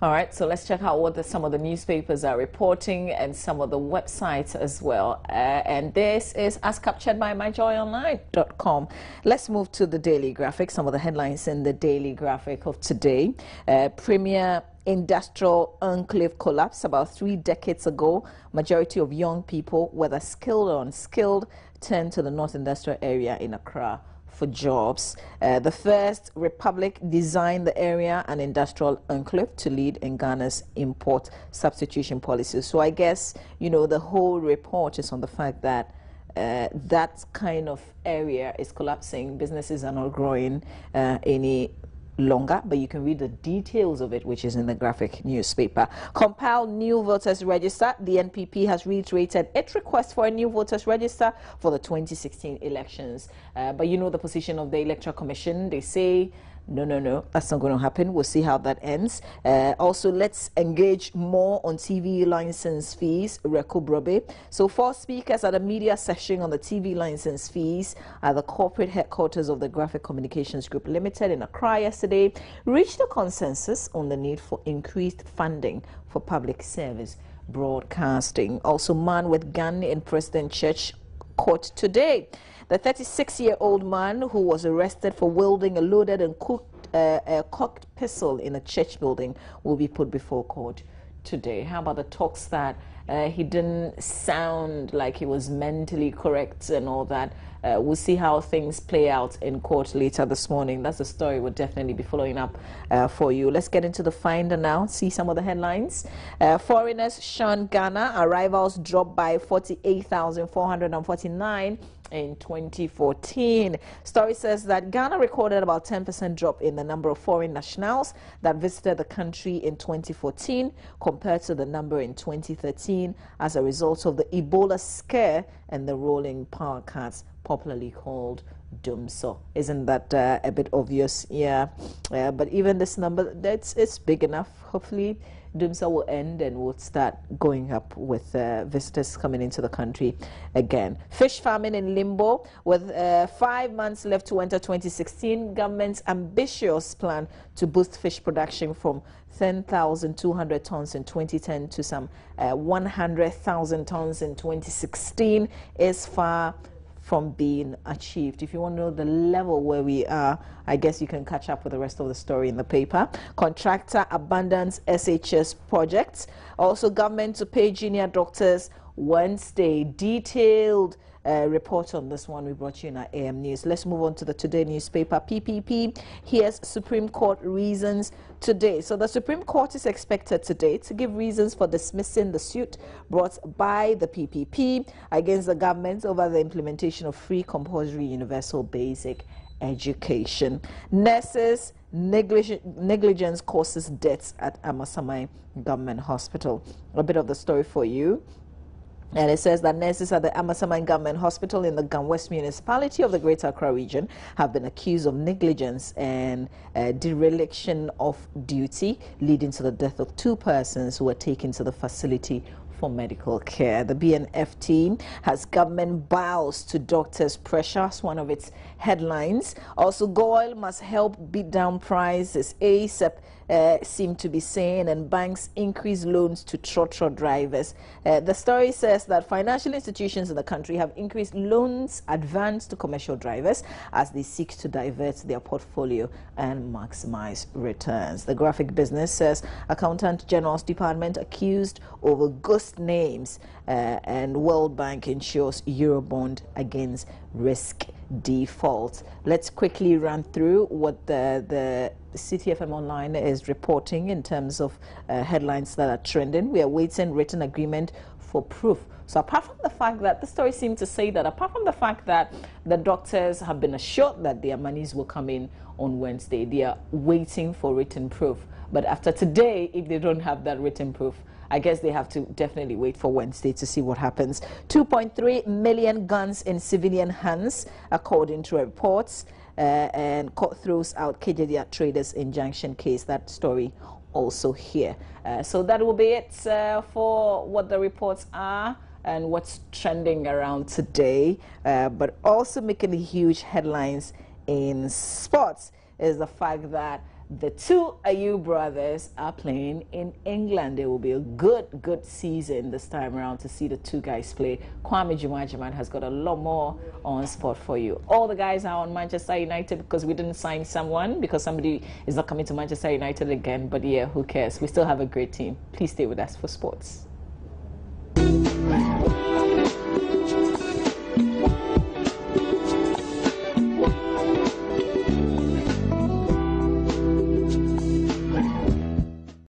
All right, so let's check out what some of the newspapers are reporting and some of the websites as well. And this is as captured by myjoyonline.com. Let's move to the Daily Graphic. Some of the headlines in the Daily Graphic of today. Premier industrial enclave collapse about 3 decades ago. Majority of young people, whether skilled or unskilled, turned to the North Industrial Area in Accra for jobs. The First Republic designed the area an industrial enclave to lead in Ghana's import substitution policy. So I guess, you know, the whole report is on the fact that that kind of area is collapsing. Businesses are not growing any longer, but you can read the details of it, which is in the Graphic newspaper. Compile new voters register. The NPP has reiterated its request for a new voters register for the 2016 elections. But you know the position of the Electoral Commission. They say no, that's not going to happen. We'll see how that ends. Also, let's engage more on TV license fees. Reku Brobe. So 4 speakers at a media session on the TV license fees at the corporate headquarters of the Graphic Communications Group Limited in Accra yesterday reached a consensus on the need for increased funding for public service broadcasting. Also, man with gun in President Church court today. The 36-year-old man who was arrested for wielding a loaded and cocked pistol in a church building will be put before court today. How about the talks that he didn't sound like he was mentally correct and all that? We'll see how things play out in court later this morning. That's a story we'll definitely be following up for you. Let's get into the Finder now, see some of the headlines. Foreigners shun Ghana. Arrivals dropped by 48,449 in 2014. Story says that Ghana recorded about 10% drop in the number of foreign nationals that visited the country in 2014 compared to the number in 2013 as a result of the Ebola scare and the rolling power cuts, popularly called Dumso. Isn't that a bit obvious? Yeah. But even this number, it's big enough. Hopefully Dumsa will end and we'll start going up with visitors coming into the country again. Fish farming in limbo with 5 months left to enter 2016. Government's ambitious plan to boost fish production from 10,200 tons in 2010 to some 100,000 tons in 2016 is far from being achieved. If you want to know the level where we are, I guess you can catch up with the rest of the story in the paper. Contractor abandons SHS projects. Also, government to pay junior doctors Wednesday. Detailed report on this one we brought you in our AM News. Let's move on to the Today newspaper. PPP here's Supreme Court reasons today. So the Supreme Court is expected today to give reasons for dismissing the suit brought by the PPP against the government over the implementation of free compulsory universal basic education. Nurses negligence causes deaths at Amasamai Government Hospital. A bit of the story for you. And it says that nurses at the Amasaman Government Hospital in the West municipality of the Greater Accra region have been accused of negligence and dereliction of duty, leading to the death of 2 persons who were taken to the facility for medical care. The BNF team has government bows to doctors' pressure. That's one of its headlines. Also, GOIL must help beat down prices. ASAP seem to be saying, and banks increase loans to trotro drivers. The story says that financial institutions in the country have increased loans advanced to commercial drivers as they seek to divert their portfolio and maximize returns. The Graphic Business says Accountant General's Department accused over ghost names and World Bank ensures Eurobond against risk default. Let's quickly run through what the CTFM Online is reporting in terms of headlines that are trending. We are waiting written agreement for proof. So apart from the fact that the story seemed to say that, apart from the fact that the doctors have been assured that their monies will come in on Wednesday, they are waiting for written proof. But after today, if they don't have that written proof, I guess they have to definitely wait for Wednesday to see what happens. 2.3 million guns in civilian hands, according to reports. And court throws out KJDR traders injunction case. That story also here. So that will be it for what the reports are and what's trending around today. But also making huge headlines in sports is the fact that the two Ayew brothers are playing in England. It will be a good season this time around to see the two guys play. Kwame Jumajiman has got a lot more on spot for you. All the guys are on Manchester United because we didn't sign someone, because somebody is not coming to Manchester United again. But yeah, who cares? We still have a great team. Please stay with us for sports.